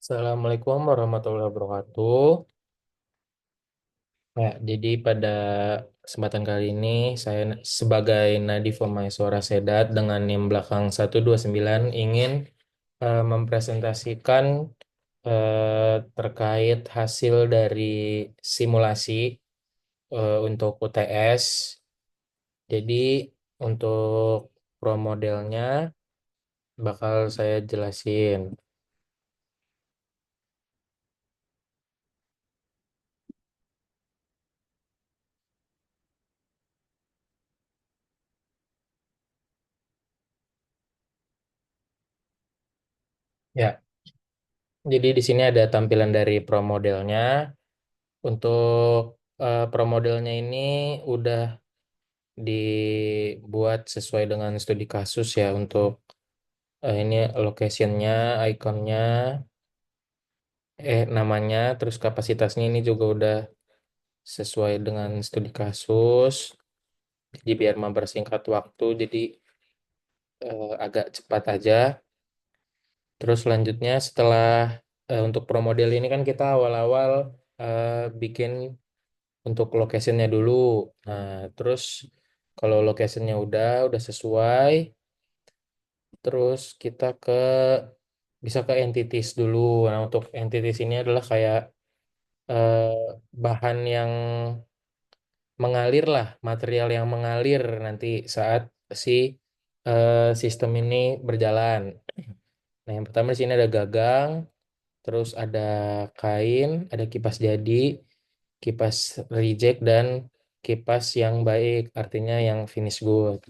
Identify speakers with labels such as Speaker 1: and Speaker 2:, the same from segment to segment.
Speaker 1: Assalamualaikum warahmatullahi wabarakatuh. Ya, jadi pada kesempatan kali ini saya sebagai Nadi Formaisora Sedat dengan NIM belakang 129 ingin mempresentasikan terkait hasil dari simulasi untuk UTS. Jadi untuk pro modelnya bakal saya jelasin. Ya, jadi di sini ada tampilan dari pro modelnya. Untuk pro modelnya ini udah dibuat sesuai dengan studi kasus ya untuk ini locationnya, ikonnya, namanya, terus kapasitasnya ini juga udah sesuai dengan studi kasus. Jadi biar mempersingkat waktu, jadi agak cepat aja. Terus selanjutnya setelah untuk pro model ini kan kita awal-awal bikin untuk locationnya dulu. Nah, terus kalau locationnya udah sesuai, terus kita bisa ke entities dulu. Nah, untuk entities ini adalah kayak eh, bahan yang mengalir lah, material yang mengalir nanti saat si sistem ini berjalan. Nah, yang pertama di sini ada gagang, terus ada kain, ada kipas jadi, kipas reject, dan kipas yang baik, artinya yang finish good.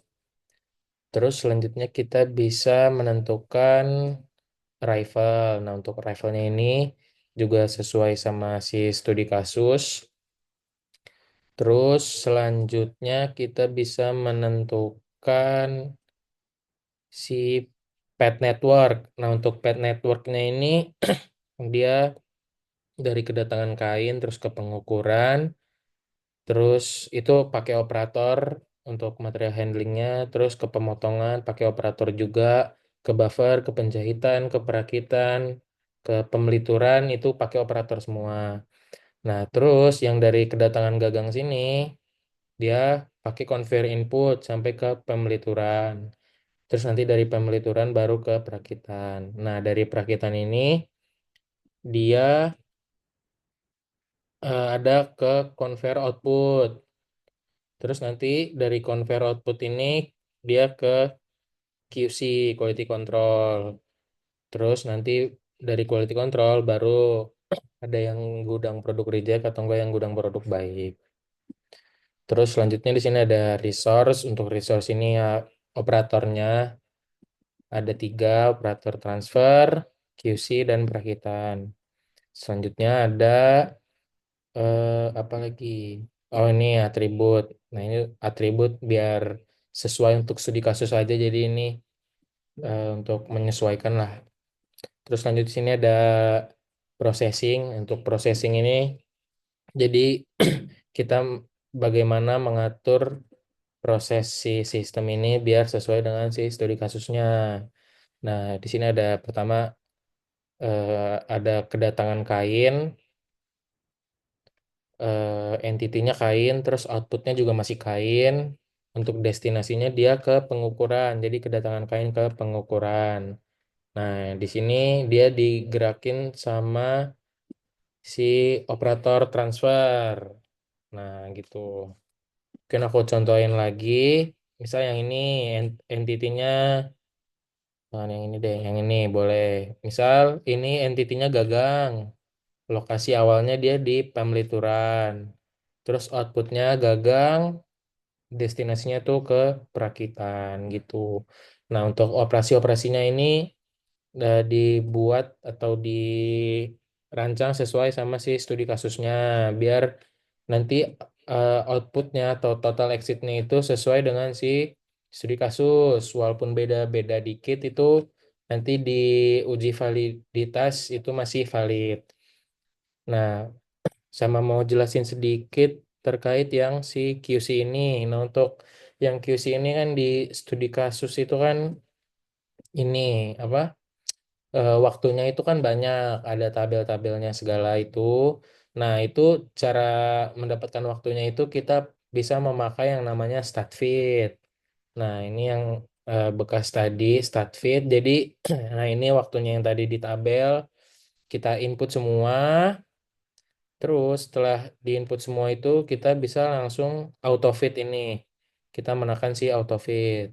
Speaker 1: Terus selanjutnya kita bisa menentukan rifle. Nah, untuk rifle-nya ini juga sesuai sama si studi kasus. Terus selanjutnya kita bisa menentukan si pad network. Nah, untuk pad networknya ini dia dari kedatangan kain terus ke pengukuran. Terus itu pakai operator untuk material handlingnya, terus ke pemotongan pakai operator juga, ke buffer, ke penjahitan, ke perakitan, ke pemelituran itu pakai operator semua. Nah, terus yang dari kedatangan gagang sini dia pakai conveyor input sampai ke pemelituran. Terus nanti dari pemelituran baru ke perakitan. Nah, dari perakitan ini dia ada ke conveyor output. Terus nanti dari conveyor output ini dia ke QC, quality control. Terus nanti dari quality control baru ada yang gudang produk reject atau enggak yang gudang produk baik. Terus selanjutnya di sini ada resource. Untuk resource ini ya operatornya ada tiga, operator transfer, QC, dan perakitan. Selanjutnya ada apa lagi? Oh, ini atribut. Nah, ini atribut biar sesuai untuk studi kasus aja. Jadi ini untuk menyesuaikan lah. Terus lanjut di sini ada processing. Untuk processing ini, jadi kita bagaimana mengatur proses si sistem ini biar sesuai dengan si studi kasusnya. Nah, di sini ada pertama ada kedatangan kain, entitinya kain, terus outputnya juga masih kain. Untuk destinasinya dia ke pengukuran, jadi kedatangan kain ke pengukuran. Nah, di sini dia digerakin sama si operator transfer. Nah, gitu. Mungkin aku contohin lagi. Misal yang ini entitinya, nah yang ini deh, yang ini boleh. Misal ini entitinya gagang. Lokasi awalnya dia di Pemlituran. Terus outputnya gagang, destinasinya tuh ke Perakitan gitu. Nah, untuk operasi-operasinya ini dibuat atau dirancang sesuai sama si studi kasusnya biar nanti outputnya atau total exitnya itu sesuai dengan si studi kasus walaupun beda-beda dikit itu nanti di uji validitas itu masih valid. Nah, sama mau jelasin sedikit terkait yang si QC ini. Nah, untuk yang QC ini kan di studi kasus itu kan ini apa? waktunya itu kan banyak, ada tabel-tabelnya segala itu. Nah, itu cara mendapatkan waktunya itu kita bisa memakai yang namanya StatFit. Nah, ini yang bekas tadi StatFit. Jadi, nah ini waktunya yang tadi di tabel, kita input semua. Terus setelah diinput semua itu, kita bisa langsung autofit ini. Kita menekan si autofit.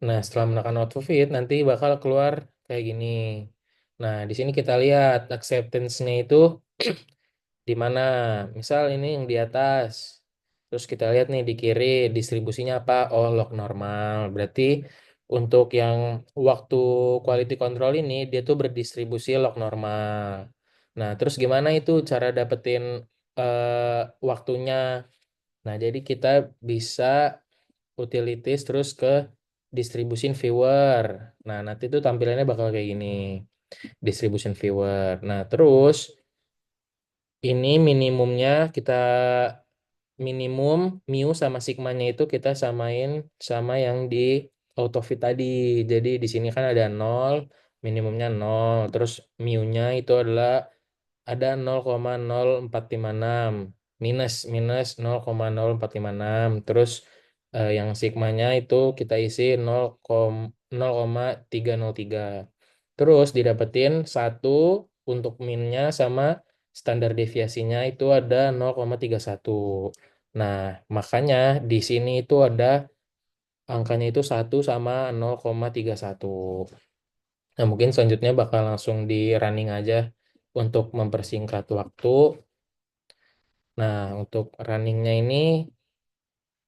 Speaker 1: Nah, setelah menekan autofit, nanti bakal keluar kayak gini. Nah, di sini kita lihat acceptance-nya itu di mana. Misal ini yang di atas. Terus kita lihat nih di kiri distribusinya apa? Oh, log normal. Berarti untuk yang waktu quality control ini dia tuh berdistribusi log normal. Nah, terus gimana itu cara dapetin waktunya? Nah, jadi kita bisa utilities terus ke distribution viewer. Nah, nanti tuh tampilannya bakal kayak gini. Distribution viewer. Nah, terus ini minimumnya kita minimum mu sama sigmanya itu kita samain sama yang di autofit tadi. Jadi di sini kan ada 0, minimumnya 0. Terus mu-nya itu adalah ada 0,0456 minus minus 0,0456 terus yang sigmanya itu kita isi 0,303 terus didapetin satu untuk minnya sama standar deviasinya itu ada 0,31. Nah, makanya di sini itu ada angkanya itu 1 sama 0,31. Nah, mungkin selanjutnya bakal langsung di running aja untuk mempersingkat waktu. Nah, untuk runningnya ini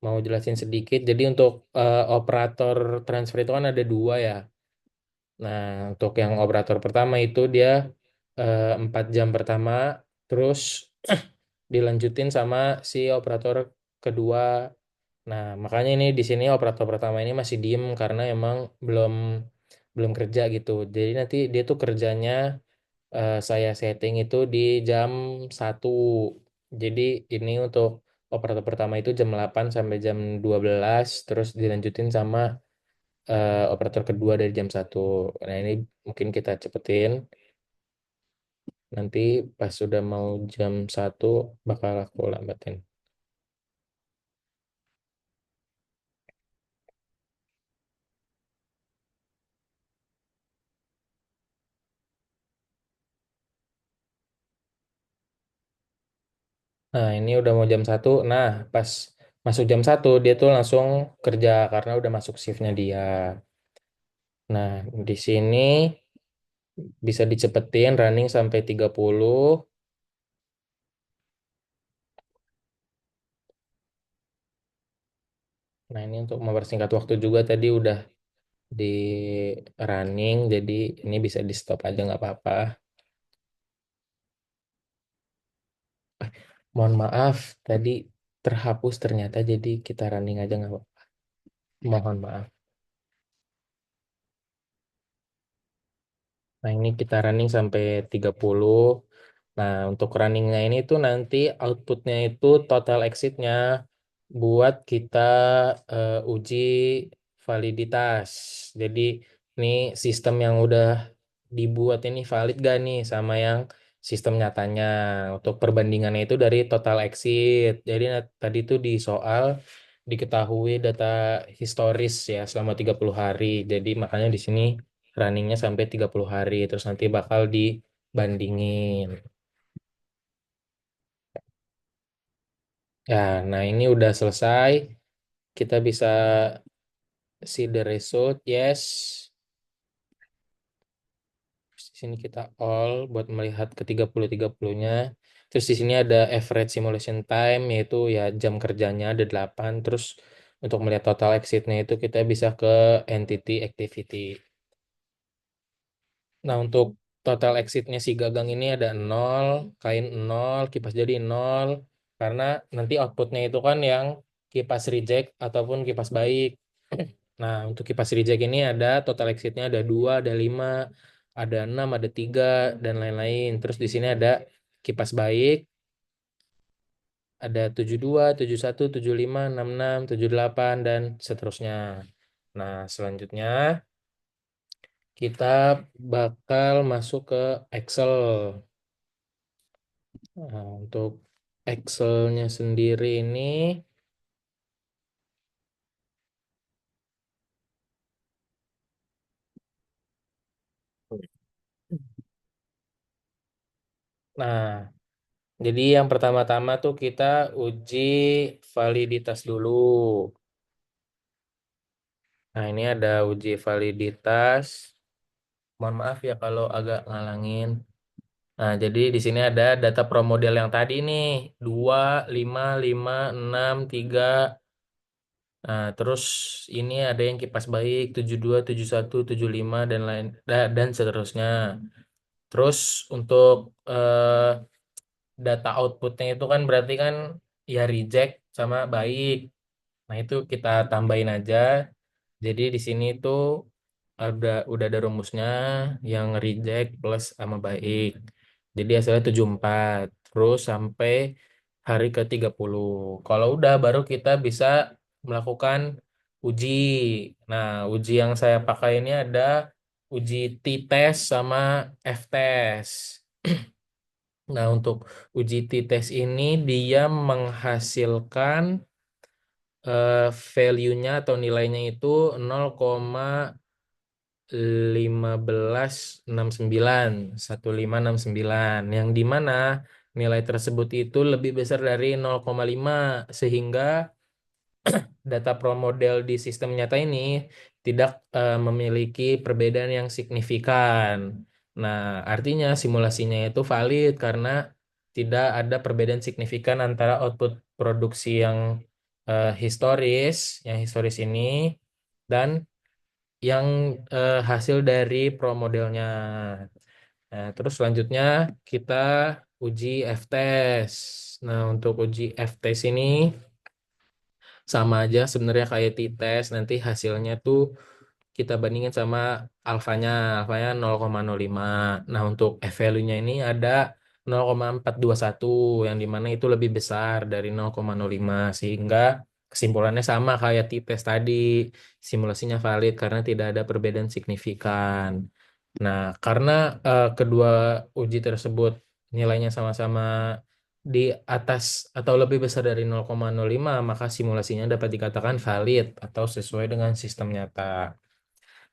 Speaker 1: mau jelasin sedikit. Jadi untuk operator transfer itu kan ada dua ya. Nah, untuk yang operator pertama itu dia 4 jam pertama, terus dilanjutin sama si operator kedua. Nah, makanya ini di sini operator pertama ini masih diem karena emang belum belum kerja gitu. Jadi nanti dia tuh kerjanya saya setting itu di jam 1. Jadi ini untuk operator pertama itu jam 8 sampai jam 12, terus dilanjutin sama operator kedua dari jam 1. Nah, ini mungkin kita cepetin. Nanti pas sudah mau jam 1 bakal aku lambatin. Nah, ini udah mau jam 1. Nah, pas masuk jam 1 dia tuh langsung kerja karena udah masuk shiftnya dia. Nah, di sini bisa dicepetin running sampai 30. Nah, ini untuk mempersingkat waktu juga tadi udah di running, jadi ini bisa di stop aja nggak apa-apa. Mohon maaf, tadi terhapus ternyata, jadi kita running aja nggak apa-apa. Mohon maaf. Nah, ini kita running sampai 30. Nah, untuk runningnya ini tuh nanti outputnya itu total exitnya buat kita uji validitas. Jadi ini sistem yang udah dibuat ini valid gak nih sama yang sistem nyatanya. Untuk perbandingannya itu dari total exit. Jadi tadi tuh di soal diketahui data historis ya selama 30 hari. Jadi makanya di sini runningnya sampai 30 hari. Terus nanti bakal dibandingin. Ya, nah ini udah selesai. Kita bisa see the result. Yes. Terus di sini kita all buat melihat ke 30-30-nya. Terus di sini ada average simulation time, yaitu ya jam kerjanya ada 8. Terus untuk melihat total exit-nya itu kita bisa ke entity activity. Nah, untuk total exit-nya si gagang ini ada 0, kain 0, kipas jadi 0. Karena nanti output-nya itu kan yang kipas reject ataupun kipas baik. Nah, untuk kipas reject ini ada total exit-nya ada 2, ada 5, ada 6, ada 3, dan lain-lain. Terus di sini ada kipas baik, ada 72, 71, 75, 66, 78, dan seterusnya. Nah, selanjutnya kita bakal masuk ke Excel. Nah, untuk Excelnya sendiri ini, nah, jadi yang pertama-tama tuh kita uji validitas dulu. Nah, ini ada uji validitas. Mohon maaf ya kalau agak ngalangin. Nah, jadi di sini ada data pro model yang tadi nih, 2 5 5 6 3. Nah, terus ini ada yang kipas baik, 72 71 75 dan lain dan seterusnya. Terus untuk data outputnya itu kan berarti kan ya reject sama baik. Nah, itu kita tambahin aja. Jadi di sini tuh udah ada rumusnya yang reject plus sama baik. Jadi hasilnya 74 terus sampai hari ke 30. Kalau udah baru kita bisa melakukan uji. Nah, uji yang saya pakai ini ada uji t-test sama f-test. Nah, untuk uji t-test ini dia menghasilkan value-nya atau nilainya itu 0,1569 1569 yang dimana nilai tersebut itu lebih besar dari 0,5 sehingga data pro model di sistem nyata ini tidak memiliki perbedaan yang signifikan. Nah, artinya simulasinya itu valid karena tidak ada perbedaan signifikan antara output produksi yang historis ini dan yang hasil dari pro modelnya. Nah, terus selanjutnya kita uji F-test. Nah, untuk uji F-test ini sama aja sebenarnya kayak t-test, nanti hasilnya tuh kita bandingin sama alfanya. Alfanya 0,05. Nah, untuk f-value-nya ini ada 0,421 yang dimana itu lebih besar dari 0,05 sehingga kesimpulannya sama kayak t-test tadi. Simulasinya valid karena tidak ada perbedaan signifikan. Nah, karena kedua uji tersebut nilainya sama-sama di atas atau lebih besar dari 0,05, maka simulasinya dapat dikatakan valid atau sesuai dengan sistem nyata.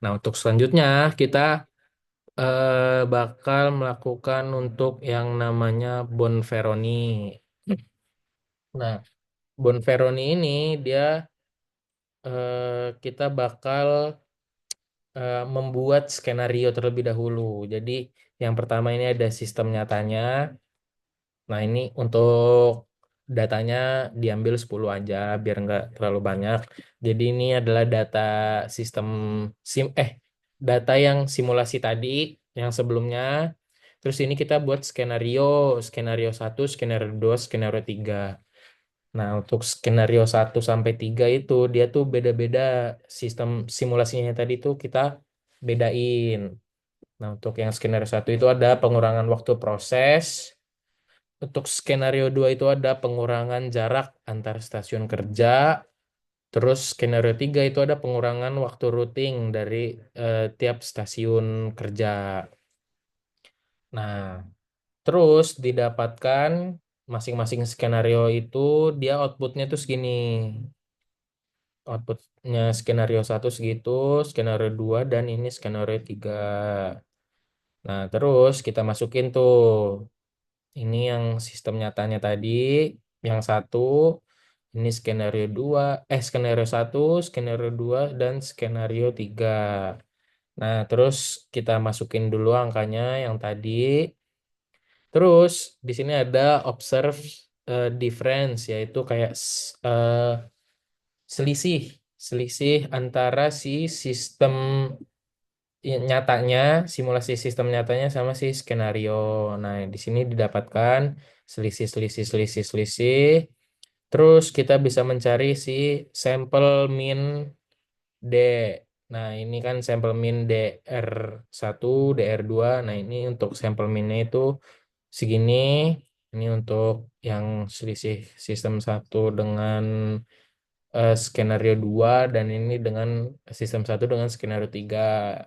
Speaker 1: Nah, untuk selanjutnya kita bakal melakukan untuk yang namanya Bonferroni. Nah, Bonferroni ini dia kita bakal membuat skenario terlebih dahulu. Jadi, yang pertama ini ada sistem nyatanya. Nah, ini untuk datanya diambil 10 aja biar nggak terlalu banyak. Jadi ini adalah sistem sim data yang simulasi tadi yang sebelumnya. Terus ini kita buat skenario 1, skenario 2, skenario 3. Nah, untuk skenario 1 sampai 3 itu dia tuh beda-beda sistem simulasinya tadi tuh kita bedain. Nah, untuk yang skenario 1 itu ada pengurangan waktu proses. Untuk skenario 2 itu ada pengurangan jarak antar stasiun kerja. Terus skenario 3 itu ada pengurangan waktu routing dari tiap stasiun kerja. Nah, terus didapatkan masing-masing skenario itu dia outputnya tuh segini. Outputnya skenario 1 segitu, skenario 2 dan ini skenario 3. Nah, terus kita masukin tuh. Ini yang sistem nyatanya tadi, yang satu, ini skenario 2, skenario 1, skenario 2 dan skenario 3. Nah, terus kita masukin dulu angkanya yang tadi. Terus di sini ada observe difference, yaitu kayak selisih, selisih antara si sistem nyatanya, simulasi sistem nyatanya sama si skenario. Nah, di sini didapatkan selisih, selisih, selisih, selisih. Terus kita bisa mencari si sampel min D. Nah, ini kan sampel min DR1, DR2. Nah, ini untuk sampel minnya itu segini. Ini untuk yang selisih sistem satu dengan skenario 2 dan ini dengan sistem satu dengan skenario 3.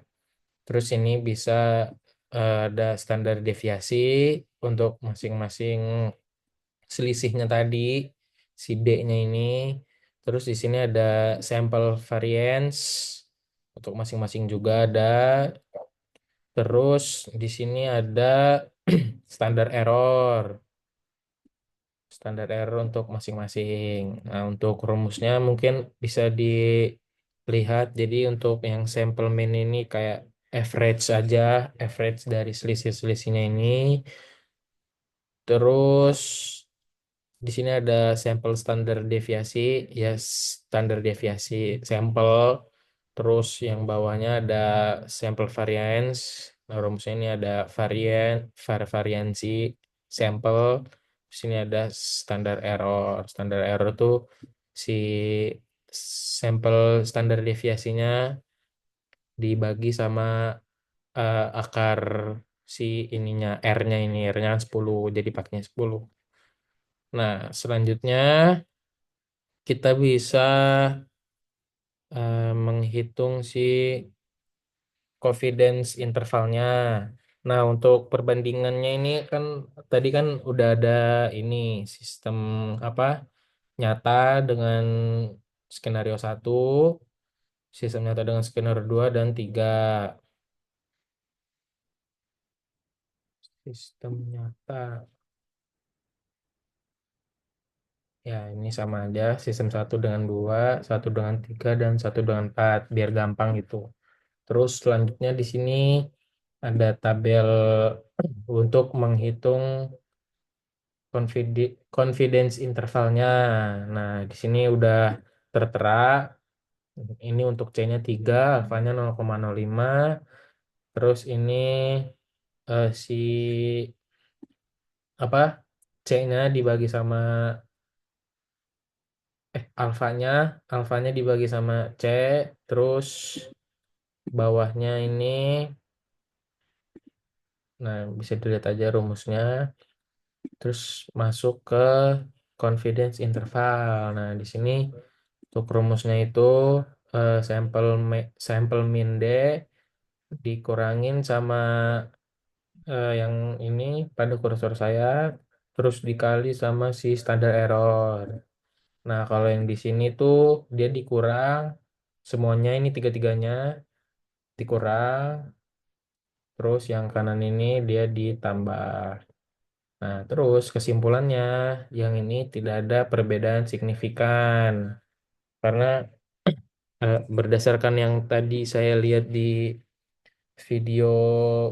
Speaker 1: Terus ini bisa ada standar deviasi untuk masing-masing selisihnya tadi, si D-nya ini. Terus di sini ada sampel variance untuk masing-masing juga ada. Terus di sini ada standar error. Standar error untuk masing-masing. Nah, untuk rumusnya mungkin bisa dilihat. Jadi untuk yang sampel mean ini kayak average aja, average dari selisih-selisihnya ini. Terus di sini ada sampel standar deviasi, ya standar deviasi sampel. Terus yang bawahnya ada sampel variance. Nah, rumusnya ini ada variansi sampel. Di sini ada standar error. Standar error tuh si sampel standar deviasinya dibagi sama akar si ininya R-nya ini. R-nya kan 10, jadi pakainya 10. Nah, selanjutnya kita bisa menghitung si confidence intervalnya. Nah, untuk perbandingannya ini kan tadi kan udah ada ini sistem apa nyata dengan skenario satu, sistem nyata dengan skenario 2 dan 3. Sistem nyata. Ya, ini sama aja sistem satu dengan 2, satu dengan 3 dan satu dengan 4 biar gampang gitu. Terus selanjutnya di sini ada tabel untuk menghitung confidence intervalnya. Nah, di sini udah tertera. Ini untuk C-nya 3, alfanya 0,05. Terus ini si apa? C-nya dibagi sama alfanya dibagi sama C, terus bawahnya ini, nah bisa dilihat aja rumusnya. Terus masuk ke confidence interval. Nah, di sini untuk rumusnya itu sampel min D dikurangin sama yang ini pada kursor saya, terus dikali sama si standar error. Nah, kalau yang di sini tuh dia dikurang semuanya, ini tiga-tiganya dikurang, terus yang kanan ini dia ditambah. Nah, terus kesimpulannya yang ini tidak ada perbedaan signifikan karena berdasarkan yang tadi saya lihat di video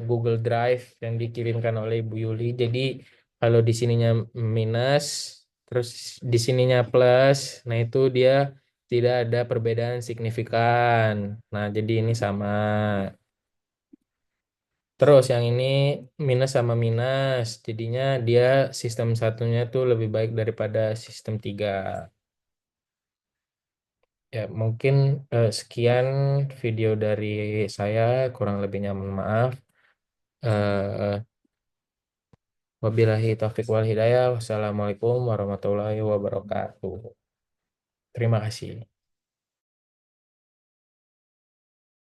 Speaker 1: Google Drive yang dikirimkan oleh Ibu Yuli. Jadi kalau di sininya minus, terus di sininya plus, nah itu dia tidak ada perbedaan signifikan. Nah, jadi ini sama. Terus yang ini minus sama minus, jadinya dia sistem satunya tuh lebih baik daripada sistem 3. Ya, mungkin sekian video dari saya, kurang lebihnya mohon maaf. Eh, Wabillahi taufik wal hidayah. Wassalamualaikum warahmatullahi wabarakatuh. Terima kasih.